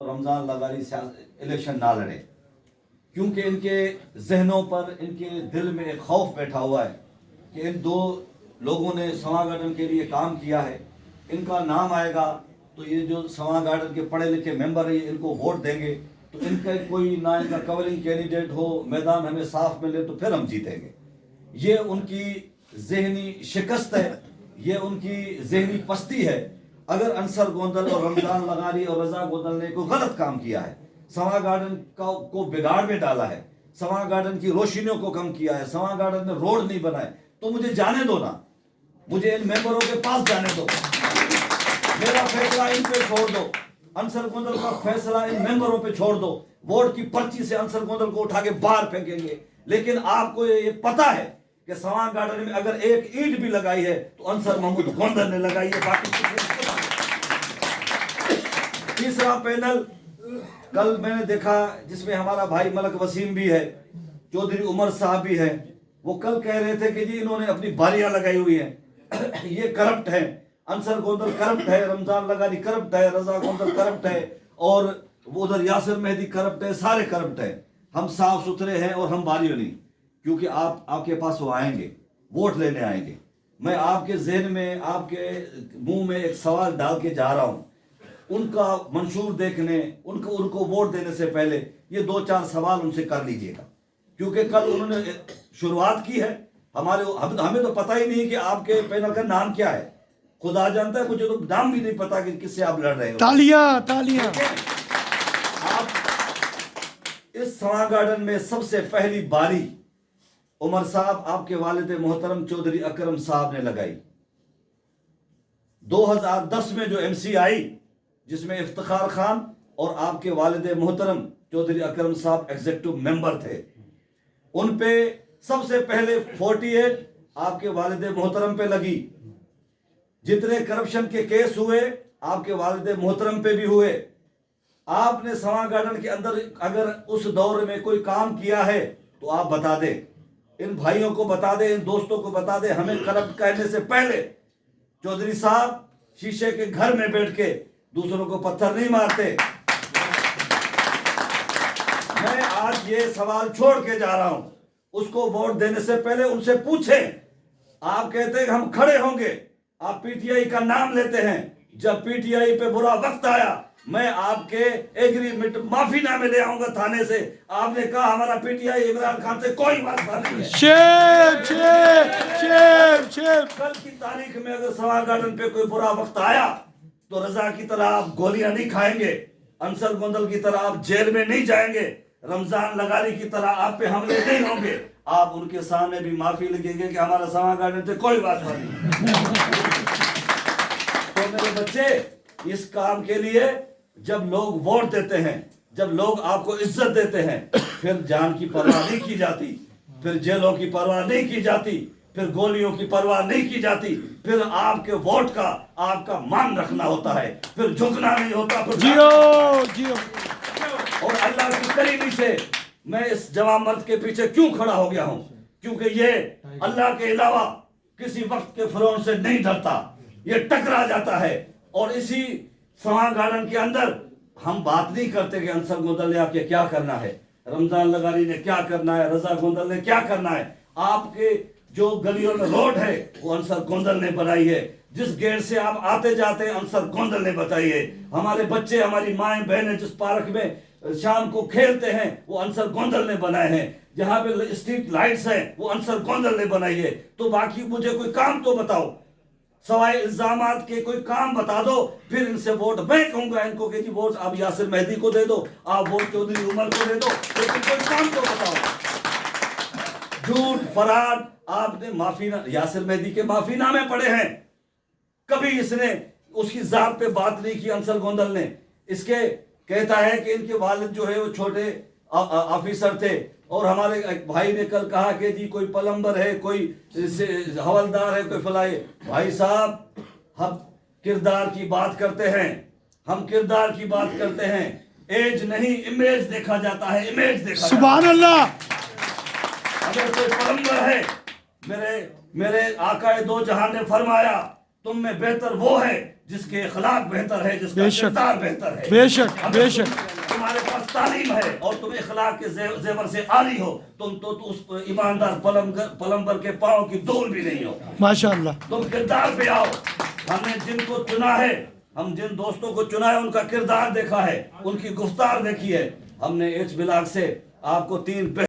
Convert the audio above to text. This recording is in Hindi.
रमजान लगारी इलेक्शन ना लड़े, क्योंकि इनके जहनों पर, इनके दिल में एक खौफ बैठा हुआ है कि इन दो लोगों ने सवा गार्डन के लिए काम किया है, इनका नाम आएगा तो ये जो सवा गार्डन के पढ़े लिखे मेंबर है इनको वोट देंगे, तो इनका कोई ना इनका कवरिंग कैंडिडेट हो, मैदान हमें साफ मिले तो फिर हम जीतेंगे। ये उनकी जहनी शिकस्त है, ये उनकी जहनी पस्ती है। अगर अंसर गोंदल और रमजान लगारी और रजा गोंदल ने कोई गलत काम किया है, सवा गार्डन को बिगाड़ में डाला है, सवा गार्डन की रोशनियों को कम किया है, सवा गार्डन में रोड नहीं बनाए, तो मुझे जाने दो ना, मुझे इन मेंबरों के पास जाने दो, मेरा फैसला इन पे छोड़ दो, अंसर गोंदल का फैसला इन मेंबरों पे छोड़ दो। वोट की पर्ची से अंसर गोंदल को उठा के बाहर फेंकेंगे, लेकिन आपको ये पता है कि सवा गार्डन में अगर एक ईंट भी लगाई है तो अंसर महमूद गोंदल ने लगाई है, बाकी तीसरा पैनल कल मैंने देखा जिसमें हमारा भाई मलक वसीम भी है, चौधरी उमर साहब भी है। वो कल कह रहे थे कि जी इन्होंने अपनी बारियां लगाई हुई हैं ये करप्ट है, अंसर गोंदल करप्ट है, रमजान लगारी करप्ट है, रजा गोंदल करप्ट है, और उधर यासिर मेहदी करप्ट है, सारे करप्ट है। हम साफ सुथरे हैं और हम बारियों नहीं, क्योंकि आपके पास वो आएंगे, वोट लेने आएंगे। मैं आपके जहन में, आपके मुंह में एक सवाल डाल के जा रहा हूं, उनका मंशूर देखने, उनको वोट देने से पहले ये 2-4 सवाल उनसे कर लीजिएगा, क्योंकि कल उन्होंने शुरुआत की है। हमें तो पता ही नहीं कि आपके पैनल का नाम क्या है, खुदा जानता है, मुझे तो नाम भी नहीं पता कि किससे आप लड़ रहे हो। तालियां तालियां। आप इस सवा गार्डन में सबसे पहली बारी उमर साहब आपके वालिद मोहतरम चौधरी अकरम साहब ने लगाई। 2010 में जो एमसी आई, जिसमें इफ्तिखार खान और आपके वालिद मोहतरम चौधरी अकरम साहब एग्जीक्यूटिव मेंबर थे, उन पे सबसे पहले 48 आपके वालिद मोहतरम पे लगी। जितने करप्शन के केस हुए आपके वालिद मोहतरम पे भी हुए। आपने सवा गार्डन के अंदर अगर उस दौर में कोई काम किया है तो आप बता दें, इन भाइयों को बता दें, इन दोस्तों को बता दें। हमें करप्ट कहने से पहले चौधरी साहब शीशे के घर में बैठ के दूसरों को पत्थर नहीं मारते। मैं आज ये सवाल छोड़ के जा रहा हूं, उसको वोट देने से पहले उनसे पूछें। आप कहते हैं हम खड़े होंगे, आप पीटीआई का नाम लेते हैं। जब पीटीआई पे बुरा वक्त आया, मैं आपके एग्रीमेंट माफीनामे ले आऊंगा थाने से। आपने कहा हमारा पीटीआई इमरान खान से कोई बात नहीं है। शेर शेर शेर शेर। कल की तारीख में अगर सवा गार्डन पे कोई बुरा वक्त आया तो रजा की तरह आप गोलियां नहीं खाएंगे, अंसर गोंदल की तरह आप जेल में नहीं जाएंगे, रमजान लगारी की तरह आप पे हमले नहीं होंगे। आप उनके सामने भी माफी लिखेंगे कि हमारा सवा गार्डन से कोई बात नहीं। तो मेरे बच्चे, इस काम के लिए जब लोग वोट देते हैं, जब लोग आपको इज्जत देते हैं, फिर जान की परवाह नहीं की जाती, फिर जेलों की परवाह नहीं की जाती, फिर गोलियों की परवाह नहीं की जाती, फिर आपके वोट का आपका मान रखना होता है, फिर झुकना नहीं होता। फिर जियो जियो। और अल्लाह की करीबी से मैं इस जवान मर्द के पीछे क्यों खड़ा हो गया हूं, क्योंकि ये अल्लाह के अलावा किसी वक्त के फिरौन से नहीं डरता, ये टकरा जाता है। और इसी सवा गार्डन के अंदर हम बात नहीं करते कि अंसर गोंदल ने आपके क्या करना है, रमजान लगारी ने क्या करना है, रजा गोंदल ने क्या करना है। आपके जो गलियों में रोड है वो अंसर गोंदल ने बनाई है, जिस गेट से आप आते जाते हैं अंसर गोंदल ने बताई है। हमारे बच्चे, हमारी माएं बहनें जिस पार्क में शाम को खेलते हैं वो अंसर गोंदल ने बनाए हैं, जहां पे स्ट्रीट लाइट्स हैं वो अंसर गोंदल ने बनाई है। तो बाकी मुझे कोई काम तो बताओ, सवाए इल्जामात के कोई काम बता दो, फिर इनसे वोट मैं कहूंगा इनको कि जी वोट आप यासिर मेहदी को दे दो, आप वोट चौधरी उमर को दे दो, लेकिन कोई काम तो बताओ। झूठ फराड, आपने माफीना यासिर मेहदी के माफीनामे पढ़े हैं, कभी इसने उसकी जात पे बात नहीं की अंसर गोंदल ने। इसके कहता है कि इनके वालिद जो है वो छोटे ऑफिसर थे, और हमारे भाई ने कल कहा कि जी कोई प्लम्बर है, कोई हवलदार है, कोई फलाए। भाई साहब, हम किरदार की बात करते हैं, हम किरदार की बात करते हैं, एज नहीं इमेज देखा जाता है, इमेज देखा। सुभान अल्लाह। अगर कोई प्लम्बर है, मेरे आका दो जहां ने फरमाया तुम में बेहतर वो है जिसके अखलाक बेहतर है, जिसका बेशक। किरदार बेहतर है। बेशक, अगर बेशक। तुम्हारे पास तालीम है और तुम इखलाक के जेवर से आली हो, तुम तो उस ईमानदार पलंबर के पाँव की धूल भी नहीं हो। माशाअल्लाह। तुम किरदार पे आओ। हमने जिनको चुना है, हम जिन दोस्तों को चुना है, उनका किरदार देखा है, उनकी गुफ्तार देखी है। हमने एच ब्लॉक से आपको 3